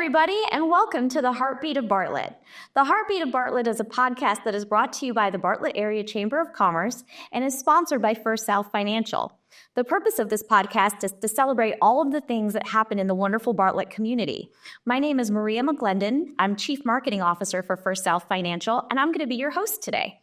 everybody, and welcome to the Heartbeat of Bartlett. The Heartbeat of Bartlett is a podcast that is brought to you by the Bartlett Area Chamber of Commerce and is sponsored by First South Financial. The purpose of this podcast is to celebrate all of the things that happen in the wonderful Bartlett community. My name is Maria McLendon. I'm Chief Marketing Officer for First South Financial, and I'm going to be your host today.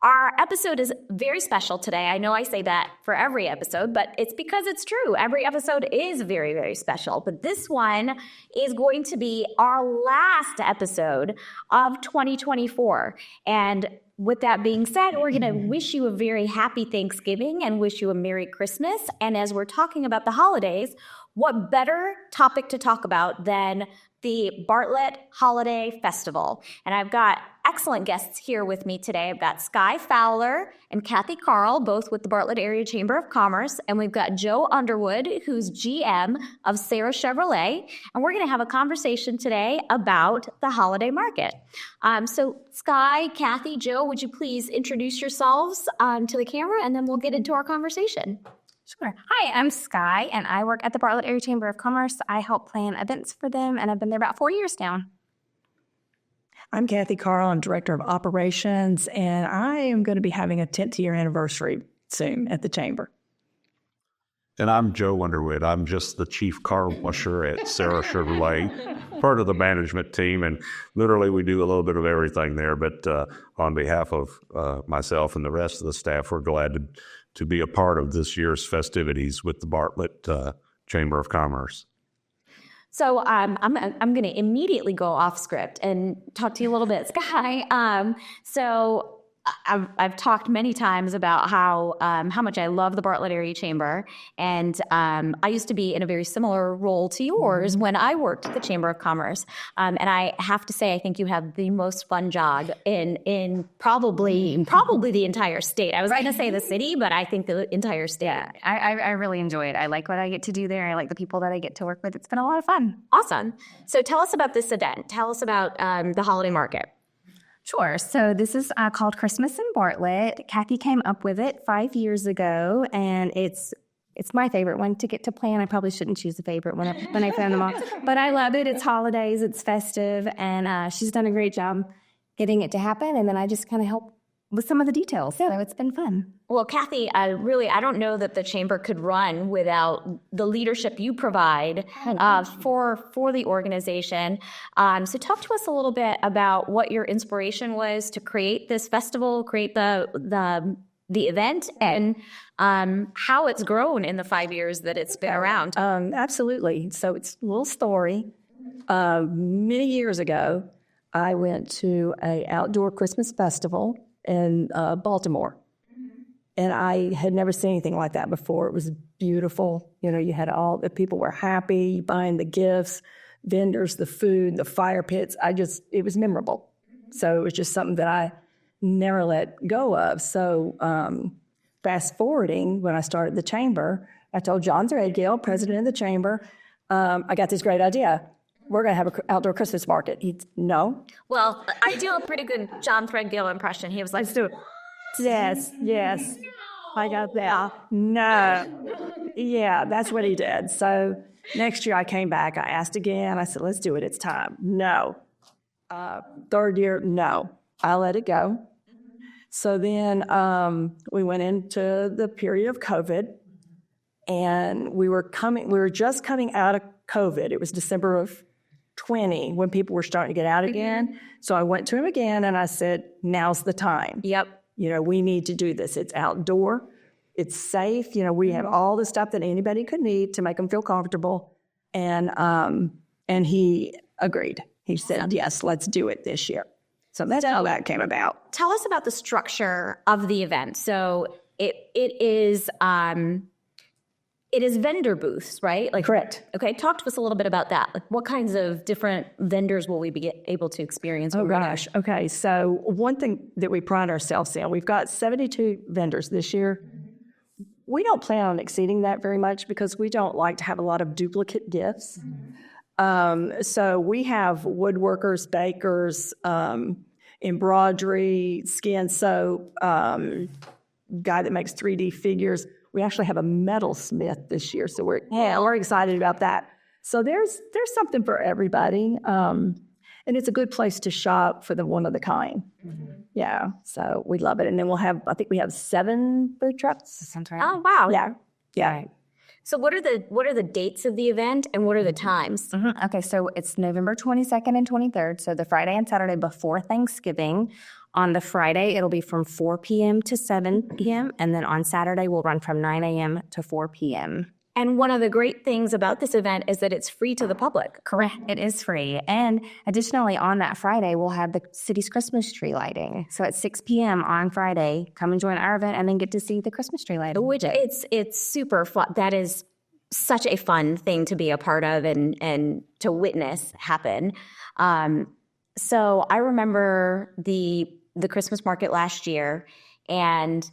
Our episode is very special today. I know I say that for every episode, but it's because it's true. Every episode is very, very special. But this one is going to be our last episode of 2024. And with that being said, we're going to wish you a very happy Thanksgiving and wish you a Merry Christmas. And as we're talking about the holidays, what better topic to talk about than the Bartlett Holiday Festival? And I've got excellent guests here with me today. I've got Skye Fowler and Kathy Carl, both with the Bartlett Area Chamber of Commerce. And we've got Joe Underwood, who's GM of Serra Chevrolet. And we're going to have a conversation today about the holiday market. So Skye, Kathy, Joe, would you please introduce yourselves to the camera, and then we'll get into our conversation. Sure. Hi, I'm Skye, and I work at the Bartlett Area Chamber of Commerce. I help plan events for them, and I've been there about 4 years now. I'm Kathy Carl. I'm Director of Operations, and I am going to be having a 10th year anniversary soon at the Chamber. And I'm Joe Underwood. I'm just the Chief Car Washer at Serra Chevrolet, part of the management team, and literally we do a little bit of everything there. But on behalf of myself and the rest of the staff, we're glad to be a part of this year's festivities with the Bartlett Chamber of Commerce. So I'm going to immediately go off script and talk to you a little bit, Skye. So I've talked many times about how much I love the Bartlett Area Chamber, and I used to be in a very similar role to yours when I worked at the Chamber of Commerce. And I have to say, I think you have the most fun job in probably the entire state. I was going to say the city, but I think the entire state. Yeah, I really enjoy it. I like what I get to do there. I like the people that I get to work with. It's been a lot of fun. Awesome. So tell us about this event. Tell us about the holiday market. Sure. So this is called Christmas in Bartlett. Kathy came up with it 5 years ago, and it's my favorite one to get to plan. I probably shouldn't choose a favorite when I plan them all, but I love it. It's holidays, it's festive, and she's done a great job getting it to happen. And then I just kind of help with some of the details. So it's been fun. Well, Kathy, I don't know that the Chamber could run without the leadership you provide for the organization. So talk to us a little bit about what your inspiration was to create this festival, create the event, and how it's grown in the 5 years that it's been around. Absolutely. So it's a little story. Many years ago, I went to an outdoor Christmas festival in Baltimore. And I had never seen anything like that before. It was beautiful. You know, you had all the people were happy, buying the gifts, vendors, the food, the fire pits. It was memorable. So it was just something that I never let go of. So fast forwarding, when I started the Chamber, I told John Threadgill, president of the Chamber, I got this great idea. We're going to have an outdoor Christmas market. No. Well, I do a pretty good John Threadgill impression. He was like, let's do it. Yes. I got that. No. Yeah, that's what he did. So next year I came back. I asked again. I said, let's do it. It's time. No. Third year, no. I let it go. So then we went into the period of COVID, and we were just coming out of COVID. It was December of 20 when people were starting to get out again. So I went to him again and I said, now's the time. Yep. You know, we need to do this. It's outdoor. It's safe. You know, we have all the stuff that anybody could need to make them feel comfortable. And he agreed. He said, yes, let's do it this year. So that's how that came about. Tell us about the structure of the event. So it is vendor booths, right? Correct. Okay, talk to us a little bit about that. Like, what kinds of different vendors will we be able to experience? Oh, gosh. Okay, so one thing that we pride ourselves in, we've got 72 vendors this year. We don't plan on exceeding that very much because we don't like to have a lot of duplicate gifts. So we have woodworkers, bakers, embroidery, skin soap, guy that makes 3D figures. We actually have a metalsmith this year, so we're excited about that. So there's something for everybody. And it's a good place to shop for the one of the kind. Yeah, so we love it. And then I think we have 7 food trucks. Sounds right. Oh, wow. Yeah. Right. So what are the dates of the event and what are the times? Okay, so it's November 22nd and 23rd, so the Friday and Saturday before Thanksgiving. On the Friday, it'll be from 4 p.m. to 7 p.m., and then on Saturday, we'll run from 9 a.m. to 4 p.m. And one of the great things about this event is that it's free to the public. Correct. It is free. And additionally, on that Friday, we'll have the city's Christmas tree lighting. So at 6 p.m. on Friday, come and join our event and then get to see the Christmas tree lighting. Which it's super fun. That is such a fun thing to be a part of and to witness happen. So I remember the Christmas market last year, and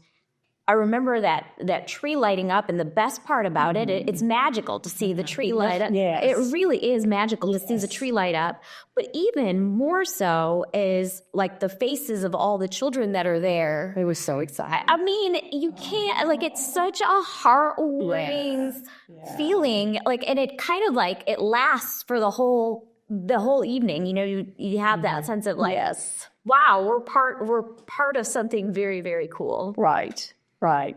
I remember that tree lighting up, and the best part about it's magical to see the tree light up. Yes. It really is magical to see the tree light up. But even more so is like the faces of all the children that are there. It was so exciting. I mean, you can't, like, it's such a heartwarming feeling, like, and it kind of like, it lasts for the whole evening. You know, you have that sense of like, wow, we're part of something very, very cool. Right.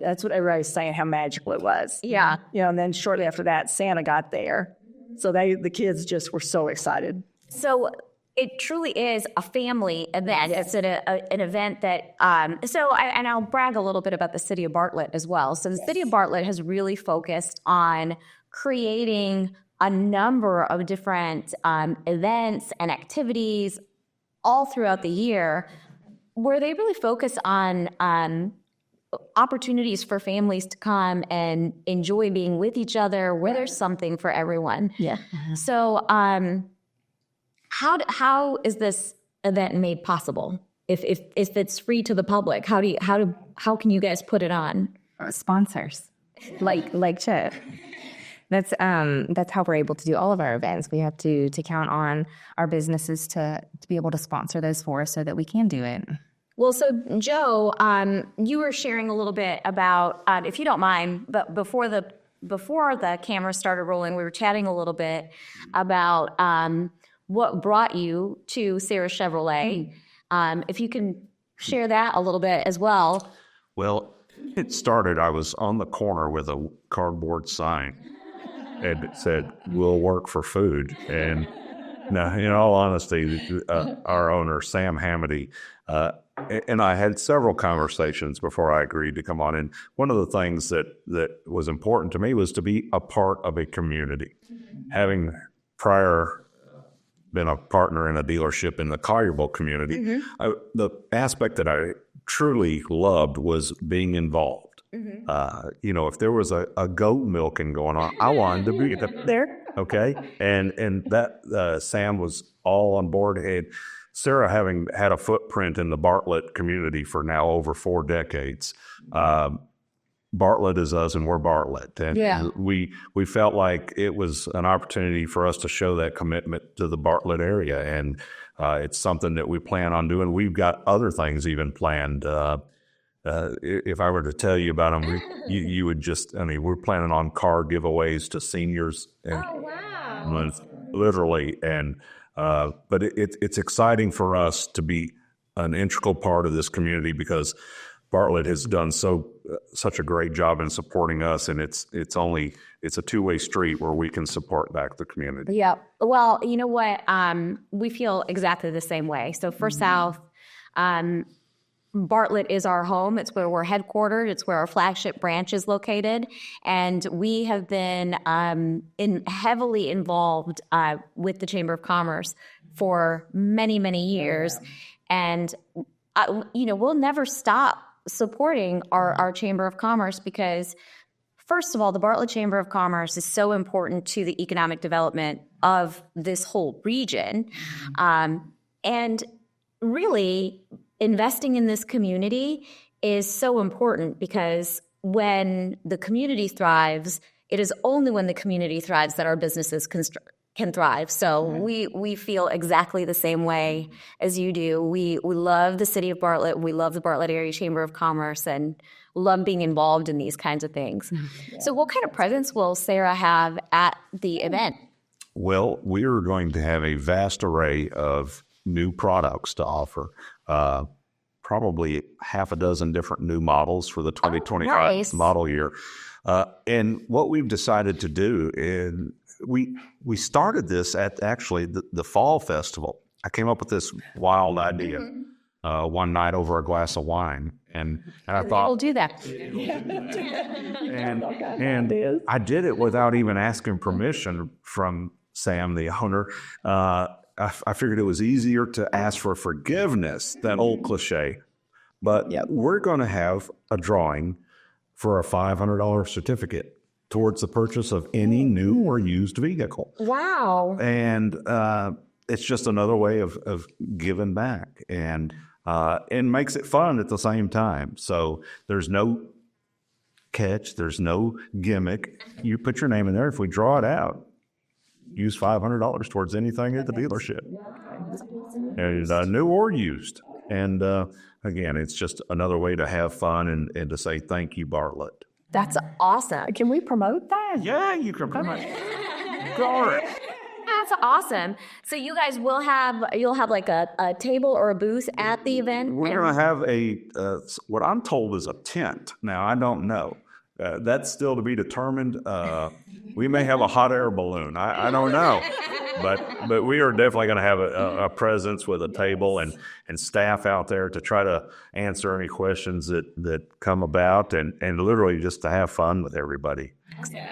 That's what everybody's saying, how magical it was. Yeah. You know, and then shortly after that, Santa got there. So the kids just were so excited. So it truly is a family event. It's an event that, and I'll brag a little bit about the city of Bartlett as well. So the city of Bartlett has really focused on creating a number of different events and activities all throughout the year where they really focus on opportunities for families to come and enjoy being with each other, where there's something for everyone. Yeah. So how is this event made possible? If it's free to the public, how can you guys put it on? Sponsors, like Chip. That's how we're able to do all of our events. We have to count on our businesses to be able to sponsor those for us so that we can do it. Well, so Joe, you were sharing a little bit about, if you don't mind, but before the camera started rolling, we were chatting a little bit about what brought you to Serra Chevrolet. If you can share that a little bit as well. Well, it started, I was on the corner with a cardboard sign, and it said, "We'll work for food." And now, in all honesty, our owner, Sam Hamady, and I had several conversations before I agreed to come on. And one of the things that was important to me was to be a part of a community. Having prior been a partner in a dealership in the Collierville community, the aspect that I truly loved was being involved. If there was a goat milking going on, I wanted to be there. Okay, and that Sam was all on board. And Serra, having had a footprint in the Bartlett community for now over 4 decades, Bartlett is us, and we're Bartlett, and we felt like it was an opportunity for us to show that commitment to the Bartlett area, and it's something that we plan on doing. We've got other things even planned. If I were to tell you about them, you would just, we're planning on car giveaways to seniors. And, literally. And, but it's exciting for us to be an integral part of this community because Bartlett has done such a great job in supporting us. And it's a two-way street where we can support back the community. Yeah. Well, you know what? We feel exactly the same way. So for South, Bartlett is our home. It's where we're headquartered. It's where our flagship branch is located. And we have been heavily involved with the Chamber of Commerce for many, many years. And, we'll never stop supporting our Chamber of Commerce because, first of all, the Bartlett Chamber of Commerce is so important to the economic development of this whole region. And really, investing in this community is so important because when the community thrives, it is only when the community thrives that our businesses can thrive. So we feel exactly the same way as you do. We love the city of Bartlett. We love the Bartlett Area Chamber of Commerce and love being involved in these kinds of things. So what kind of presence will Serra have at the event? Well, we are going to have a vast array of new products to offer. Probably half a dozen different new models for the 2025 nice. model year. And what we've decided to do is we started this at actually the fall festival. I came up with this wild idea one night over a glass of wine. And I thought, We'll do that. and I did it without even asking permission from Sam, the owner. I figured it was easier to ask for forgiveness, that old cliche. But we're going to have a drawing for a $500 certificate towards the purchase of any new or used vehicle. Wow. And it's just another way of giving back. And it makes it fun at the same time. So there's no catch. There's no gimmick. You put your name in there. If we draw it out, use $500 towards anything at the dealership. And new or used. And again, it's just another way to have fun and to say thank you, Bartlett. That's awesome. Can we promote that? Yeah, you can promote it. Go it. That's awesome. So you guys you'll have like a table or a booth at the event? We're going to have what I'm told is a tent. Now, I don't know. That's still to be determined. We may have a hot air balloon. I don't know. But we are definitely going to have a presence with a table and staff out there to try to answer any questions that come about and literally just to have fun with everybody.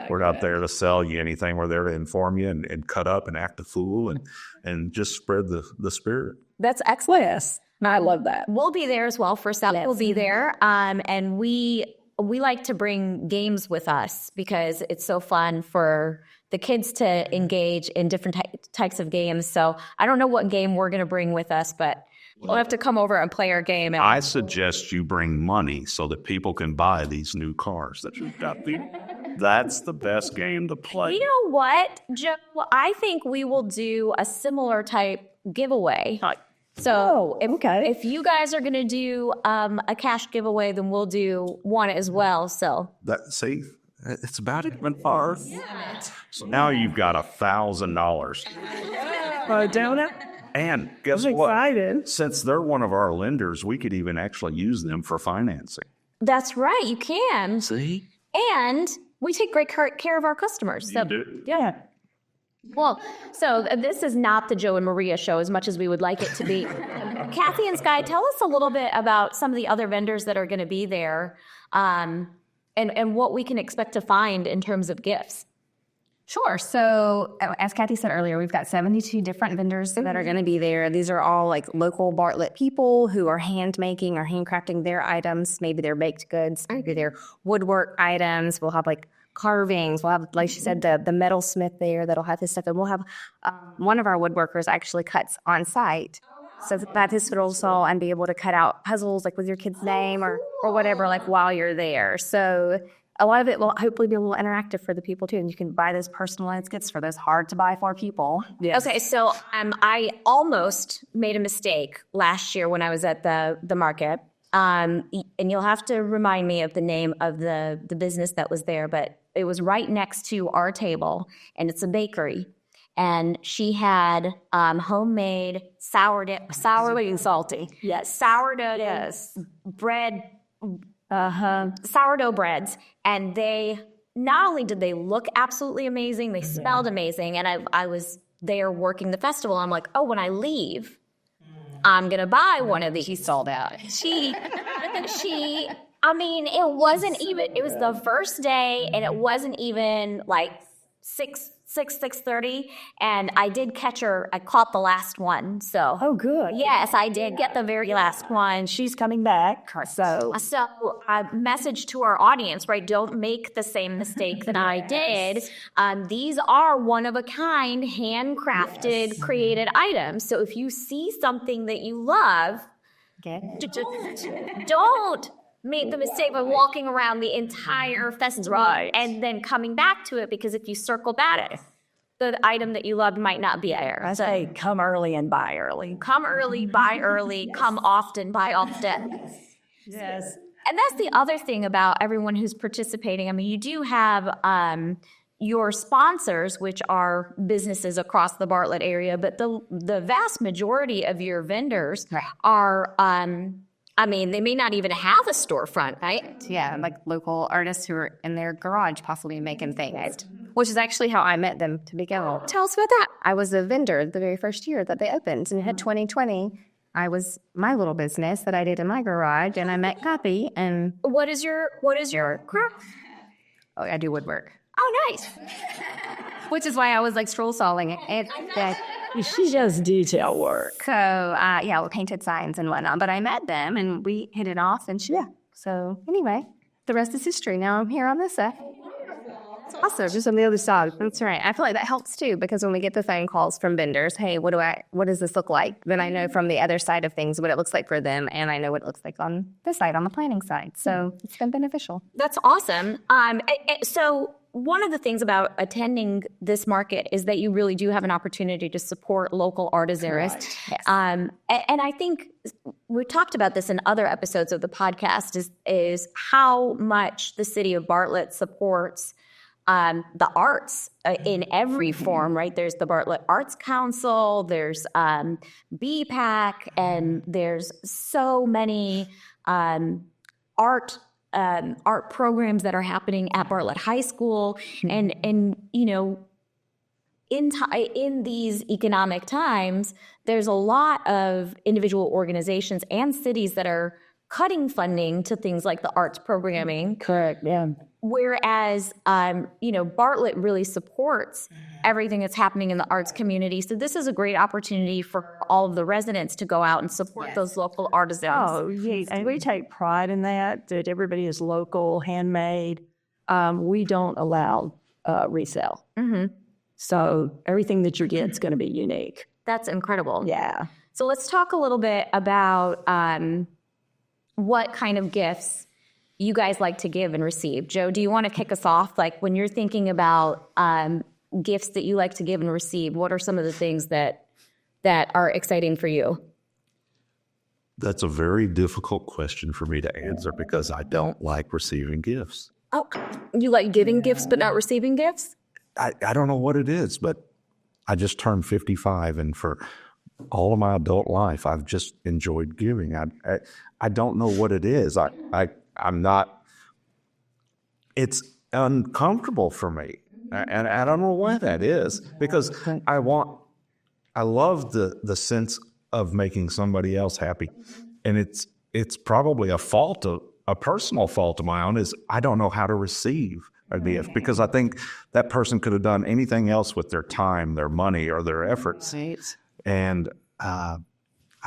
We're not there to sell you anything. We're there to inform you and cut up and act a fool and just spread the spirit. That's excellent. Yes. I love that. We'll be there as well. First out, we'll be there. And we like to bring games with us because it's so fun for the kids to engage in different types of games. So I don't know what game we're going to bring with us, but we'll have to come over and play our game. I suggest you bring money so that people can buy these new cars that you've got. That's the best game to play. You know what, Joe? I think we will do a similar type giveaway. So if you guys are going to do a cash giveaway, then we'll do one as well. So See, it's about even par. Yeah. So now you've got $1,000. Don't it? And guess I'm what? excited. Since they're one of our lenders, we could even actually use them for financing. that's right, you can. See? And we take great care of our customers. So, You do. Yeah. well, so this is not the Joe and Maria show as much as we would like it to be. Kathy and Skye, tell us a little bit about some of the other vendors that are going to be there and what we can expect to find in terms of gifts. Sure. So as Kathy said earlier, we've got 72 different vendors that are going to be there. These are all like local Bartlett people who are hand making or handcrafting their items. Maybe they're baked goods, maybe they're woodwork items. We'll have like carvings. We'll have, like she said, the metalsmith there that'll have his stuff. And we'll have one of our woodworkers actually cuts on site. So that his fiddle saw and be able to cut out puzzles like with your kid's name or whatever, like while you're there. So a lot of it will hopefully be a little interactive for the people too. And you can buy those personalized gifts for those hard to buy for people. Yes. Okay, so I almost made a mistake last year when I was at the market. And you'll have to remind me of the name of the business that was there, but it was right next to our table, and it's a bakery. And she had homemade sourdough, salty. Yes, sourdough. Yes, bread. Sourdough breads, and they not only did they look absolutely amazing, they smelled amazing. And I was there working the festival. I'm like, oh, when I leave, I'm gonna buy one of these. She sold out. I mean, it wasn't even. It was the first day, and it wasn't even like 6:30, and I did catch her. I caught the last one. So Oh, good. yes, I did get the very last one. She's coming back. So A message to our audience, right? Don't make the same mistake that I did. These are one-of-a-kind, handcrafted, created items. So if you see something that you love, don't make the mistake of walking around the entire festival and then coming back to it, because if you circle back, the item that you loved might not be there. I say come early and buy early. Come early, buy early, come often, buy often. Yes. And that's the other thing about everyone who's participating. I mean, you do have your sponsors, which are businesses across the Bartlett area, but the vast majority of your vendors are, they may not even have a storefront, right? Yeah, like local artists who are in their garage possibly making things, which is actually how I met them to begin with. Tell us about that. I was a vendor the very first year that they opened. And in 2020, I was my little business that I did in my garage, and I met Kathy. And What is your craft? oh, I do woodwork, Oh, nice. which is why I was like stroll sawing it. She does detail work. So, we painted signs and whatnot. But I met them, and we hit it off. And so anyway, the rest is history. Now I'm here on this side. It's awesome. Just on the other side. That's right. I feel like that helps too, because when we get the phone calls from vendors, hey, what does this look like? Then I know from the other side of things what it looks like for them, and I know what it looks like on this side, on the planning side. So it's been beneficial. That's awesome. So one of the things about attending this market is that you really do have an opportunity to support local artisans. Yes. And I think we talked about this in other episodes of the podcast is how much the city of Bartlett supports the arts in every form, right? There's the Bartlett Arts Council, there's BPAC, and there's so many art programs that are happening at Bartlett High School, and in these economic times, there's a lot of individual organizations and cities that are cutting funding to things like the arts programming. Correct, yeah. Whereas, Bartlett really supports everything that's happening in the arts community. So this is a great opportunity for all of the residents to go out and support those local artisans. Oh, yeah. And we take pride in that everybody is local, handmade. We don't allow resale. Mm-hmm. So everything that you get is going to be unique. That's incredible. Yeah. So let's talk a little bit about what kind of gifts you guys like to give and receive. Joe, do you want to kick us off? Like, when you're thinking about gifts that you like to give and receive, what are some of the things that are exciting for you? That's a very difficult question for me to answer because I don't like receiving gifts. Oh, you like giving gifts but not receiving gifts? I don't know what it is, but I just turned 55, and for all of my adult life, I've just enjoyed giving. I don't know what it is. I'm not. It's uncomfortable for me, and I don't know why that is, because I love the sense of making somebody else happy, and it's probably a personal fault of my own is I don't know how to receive a gift, because I think that person could have done anything else with their time, their money, or their efforts. And I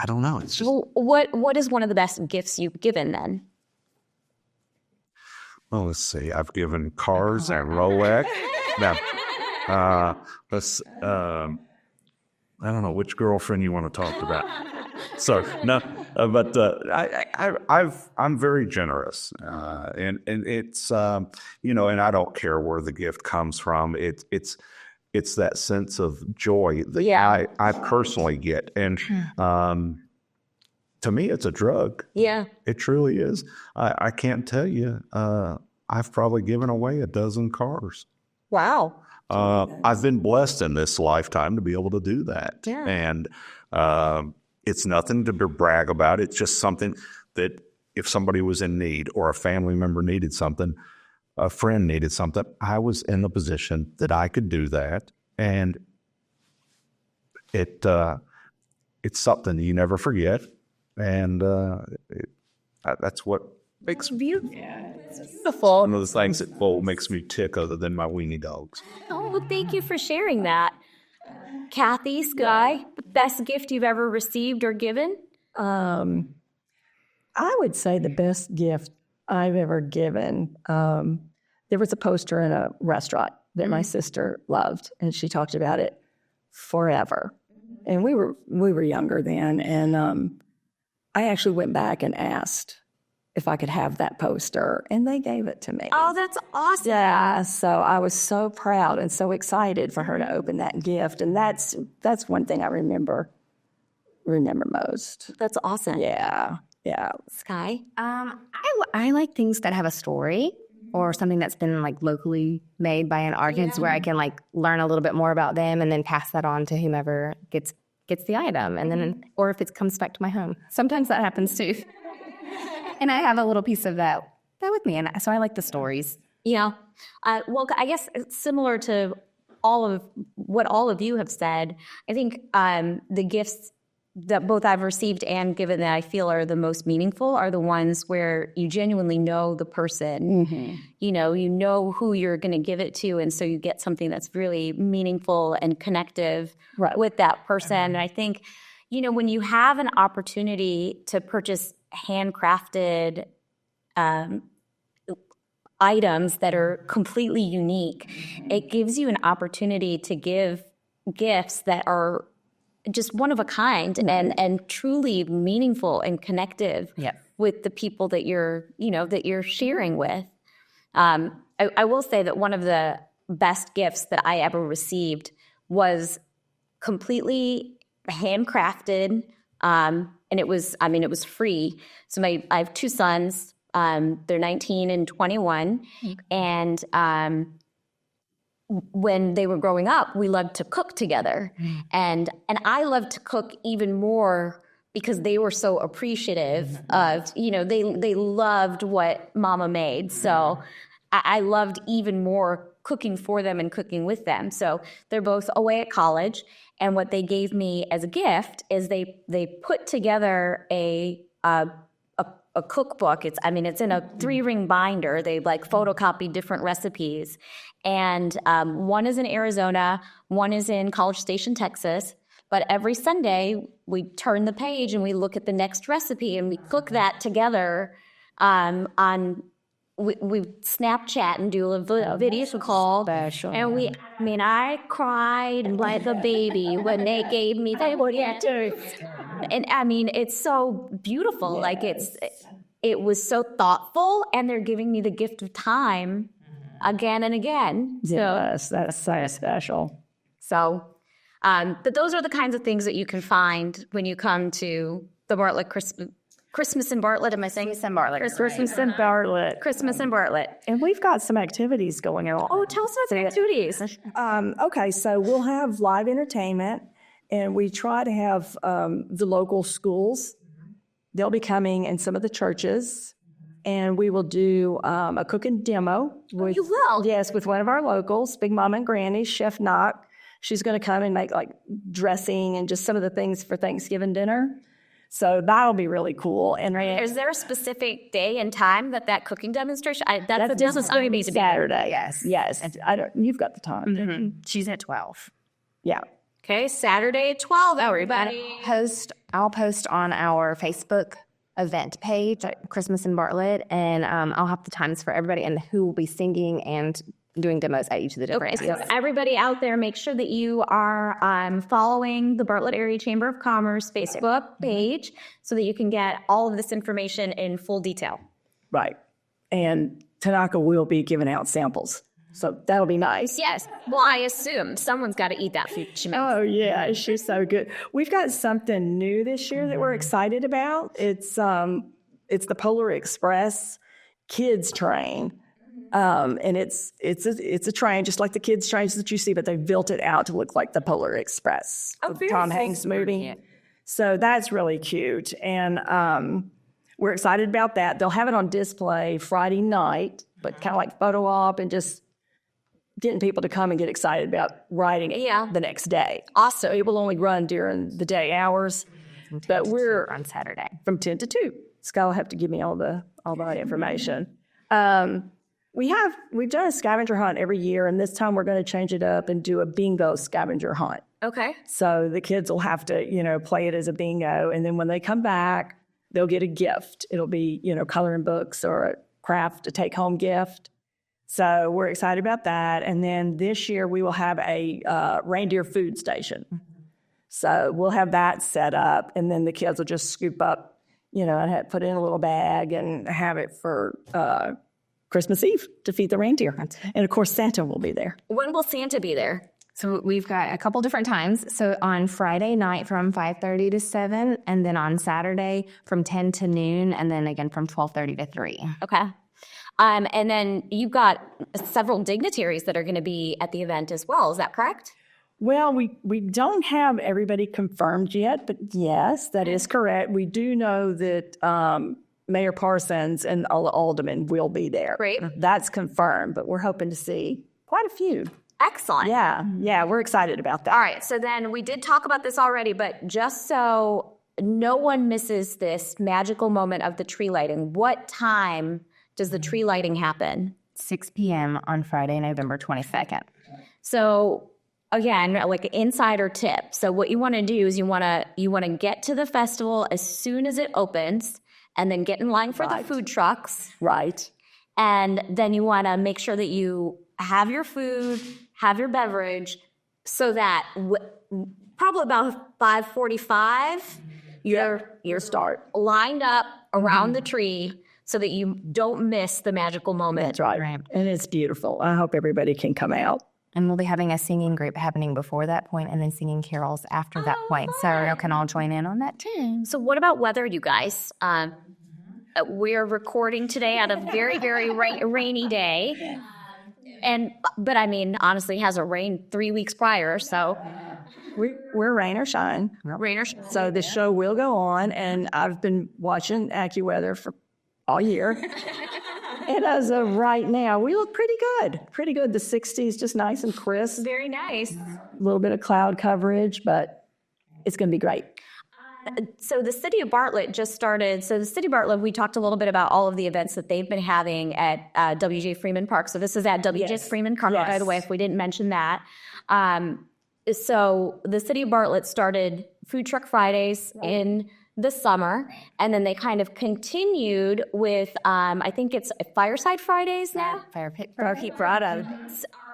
don't know. It's just what is one of the best gifts you've given then? Well, let's see. I've given cars and Rolex. Now, I don't know which girlfriend you want to talk about. So no, but I'm very generous, and it's and I don't care where the gift comes from. It's that sense of joy that I personally get, and to me, it's a drug. Yeah, it truly is. I can't tell you. I've probably given away a dozen cars. Wow. I've been blessed in this lifetime to be able to do that. Yeah. And it's nothing to brag about. It's just something that if somebody was in need or a family member needed something, a friend needed something, I was in the position that I could do that. And it's something you never forget. And that's what makes me beautiful. One of the things that makes me tick other than my weenie dogs. Oh, well, thank you for sharing that. Kathy, Skye, the best gift you've ever received or given? I would say the best gift I've ever given, there was a poster in a restaurant that my sister loved, and she talked about it forever. And we were younger then, and I actually went back and asked if I could have that poster, and they gave it to me. Oh, that's awesome. Yeah, so I was so proud and so excited for her to open that gift, and that's one thing I remember most. That's awesome. Yeah. Skye? I like things that have a story. or something that's been like locally made by an artist where I can like learn a little bit more about them and then pass that on to whomever gets the item. And then, or if it comes back to my home. Sometimes that happens too. And I have a little piece of that with me. And so I like the stories. Yeah. Well, I guess it's similar to all of what all of you have said. I think the gifts that both I've received and given that I feel are the most meaningful are the ones where you genuinely know the person. You know who you're going to give it to, and so you get something that's really meaningful and connective with that person. And I think, when you have an opportunity to purchase handcrafted items that are completely unique, it gives you an opportunity to give gifts that are just one of a kind and truly meaningful and connective with the people that you're sharing with. I will say that one of the best gifts that I ever received was completely handcrafted, and it was free. So I have two sons. They're 19 and 21, and when they were growing up, we loved to cook together. And I loved to cook even more because they were so appreciative of, they loved what Mama made. So I loved even more cooking for them and cooking with them. So they're both away at college. And what they gave me as a gift is they put together a cookbook. It's in a 3-ring binder. They photocopied different recipes. And one is in Arizona, one is in College Station, Texas. But every Sunday, we turn the page and we look at the next recipe and we cook that together we Snapchat and do a video call. Special. And I cried like a baby when they gave me that. And it's so beautiful. Yes. It was so thoughtful, and they're giving me the gift of time again and again. Yes, that's so special. So, but those are the kinds of things that you can find when you come to the Bartlett Christmas in Bartlett. Am I saying Christmas in Bartlett? Christmas in Bartlett. Christmas in Bartlett. And we've got some activities going on. Oh, tell us about the activities. Okay, so we'll have live entertainment, and we try to have the local schools. They'll be coming, and some of the churches. And we will do a cooking demo. You will? Yes, with one of our locals, Big Mama and Granny, Chef Knock. She's going to come and make dressing and just some of the things for Thanksgiving dinner. So that'll be really cool. And is there a specific day and time that cooking demonstration? That's going to be Saturday. Yes. You've got the time. Mm-hmm. She's at 12. Yeah. Okay, Saturday, 12. Everybody. I'll post on our Facebook event page at Christmas in Bartlett, and I'll have the times for everybody and who will be singing and doing demos at each of the different so everybody out there, make sure that you are following the Bartlett Area Chamber of Commerce Facebook page so that you can get all of this information in full detail. Right. And Tanaka will be giving out samples. So that'll be nice. Yes. Well, I assume someone's got to eat that food. Oh, yeah. She's so good. We've got something new this year that we're excited about. It's the Polar Express kids train. And it's a train, just like the kids' trains that you see, but they've built it out to look like the Polar Express. The Tom Hanks movie. Yeah. So that's really cute. And we're excited about that. They'll have it on display Friday night, but kind of like photo op and just getting people to come and get excited about riding the next day. Awesome. It will only run during the day hours, but we're on Saturday from 10 to 2. Skye will have to give me all the information. We've done a scavenger hunt every year, and this time we're going to change it up and do a bingo scavenger hunt. Okay. So the kids will have to, play it as a bingo, and then when they come back, they'll get a gift. It'll be, coloring books or a craft, a take-home gift. So we're excited about that. And then this year we will have a reindeer food station. So we'll have that set up, and then the kids will just scoop up, and put it in a little bag and have it for Christmas Eve to feed the reindeer. And, of course, Santa will be there. When will Santa be there? So we've got a couple different times. So on Friday night from 5:30 to 7, and then on Saturday from 10 to noon, and then again from 12:30 to 3. Okay. And then you've got several dignitaries that are going to be at the event as well. Is that correct? Well, we don't have everybody confirmed yet, but yes, that is correct. We do know that Mayor Parsons and all the aldermen will be there. Great. That's confirmed, but we're hoping to see quite a few. Excellent. Yeah, we're excited about that. All right. So then we did talk about this already, but just so no one misses this magical moment of the tree lighting, what time does the tree lighting happen? 6 p.m. on Friday, November 22nd. So again, like an insider tip. So what you want to do is you want to get to the festival as soon as it opens, and then get in line for the food trucks. Right. And then you want to make sure that you have your food, have your beverage, so that probably about 5:45, you're lined up around the tree so that you don't miss the magical moment. That's right. And it's beautiful. I hope everybody can come out. And we'll be having a singing group happening before that point and then singing carols after that point. So you can all join in on that too. So what about weather, you guys? We're recording today on a very, very rainy day. But I mean, honestly, it hasn't rained 3 weeks prior, so. We're rain or shine. Rain or shine. So the show will go on, and I've been watching AccuWeather for all year. And as of right now, we look pretty good. Pretty good. The 60s, just nice and crisp. Very nice. A little bit of cloud coverage, but it's going to be great. So the city of Bartlett just started. So the city of Bartlett, we talked a little bit about all of the events that they've been having at W.J. Freeman Park. So this is at W.J. Freeman Park, by the way, if we didn't mention that. So the city of Bartlett started Food Truck Fridays in the summer, and then they kind of continued with, I think it's Fireside Fridays now? Fire pit. Friday.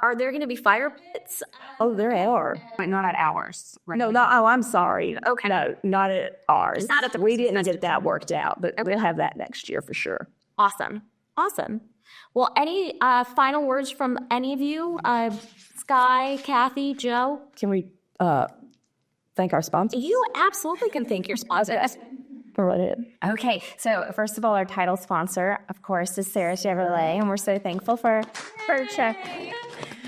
Are there going to be fire pits? Oh, there are. But not at ours. Right? No, I'm sorry. Okay. No, not at ours. Not at the We didn't get that worked out, but we'll have that next year for sure. Awesome. Well, any final words from any of you? Skye, Kathy, Joe? Can we thank our sponsors? You absolutely can thank your sponsors. Go right ahead. Okay, so first of all, our title sponsor, of course, is Serra Chevrolet, and we're so thankful for Chuck.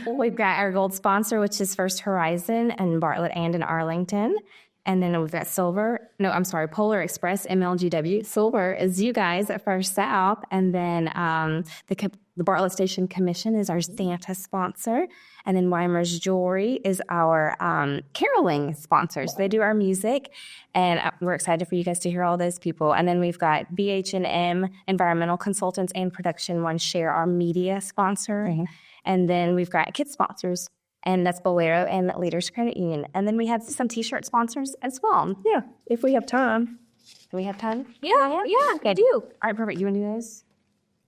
We've got our gold sponsor, which is First Horizon and Bartlett and in Arlington. And then we've got Polar Express, MLGW. Silver is you guys at First South. And then the Bartlett Station Commission is our Santa sponsor. And then Weimer's Jewelry is our caroling sponsors. They do our music. And we're excited for you guys to hear all those people. And then we've got BH&M Environmental Consultants and Production One Share, our media sponsor. Mm-hmm. And then we've got kid sponsors. And that's Bolero and Leaders Credit Union. And then we have some T-shirt sponsors as well. Yeah, if we have time. Do we have time? Yeah, I do. All right, perfect. You want to do those?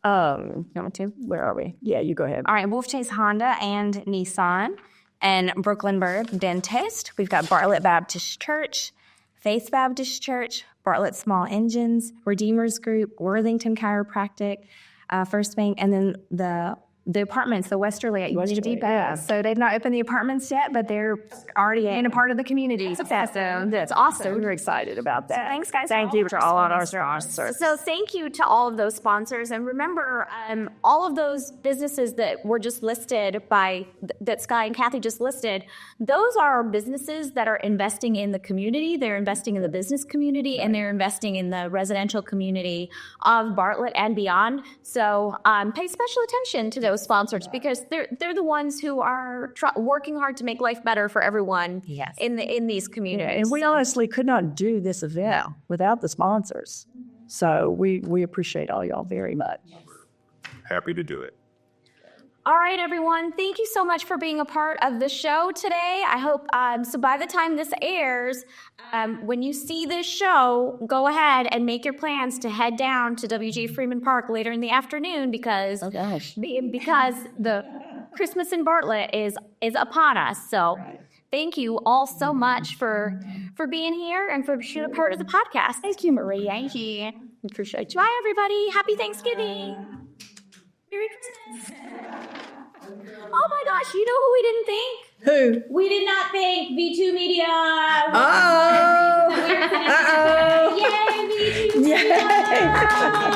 You want me to? Where are we? Yeah, you go ahead. All right, Wolf Chase Honda and Nissan and Brooklyn Bird Dentist. We've got Bartlett Baptist Church, Faith Baptist Church, Bartlett Small Engines, Redeemers Group, Worthington Chiropractic, First Bank, and then the apartments, the Westerly at UG Depot. So they've not opened the apartments yet, but they're already in a part of the community. So that's awesome. We're excited about that. Thanks, guys. Thank you for all of our sponsors. So thank you to all of those sponsors. And remember, all of those businesses that were just listed that Skye and Kathy just listed, those are businesses that are investing in the community. They're investing in the business community, and they're investing in the residential community of Bartlett and beyond. So pay special attention to those sponsors, because they're the ones who are working hard to make life better for everyone in these communities. Yeah, and we honestly could not do this event without the sponsors. So we appreciate all y'all very much. Happy to do it. All right, everyone. Thank you so much for being a part of the show today. I hope, so by the time this airs, when you see this show, go ahead and make your plans to head down to W.J. Freeman Park later in the afternoon, because the Christmas in Bartlett is upon us. So thank you all so much for being here and for being a part of the podcast. Thank you, Maria. Thank you. Appreciate you. Bye, everybody. Happy Thanksgiving. Merry Christmas. Oh my gosh, you know who we didn't thank? Who? We did not thank V2 Media. Uh-oh. Yay, V2 Media.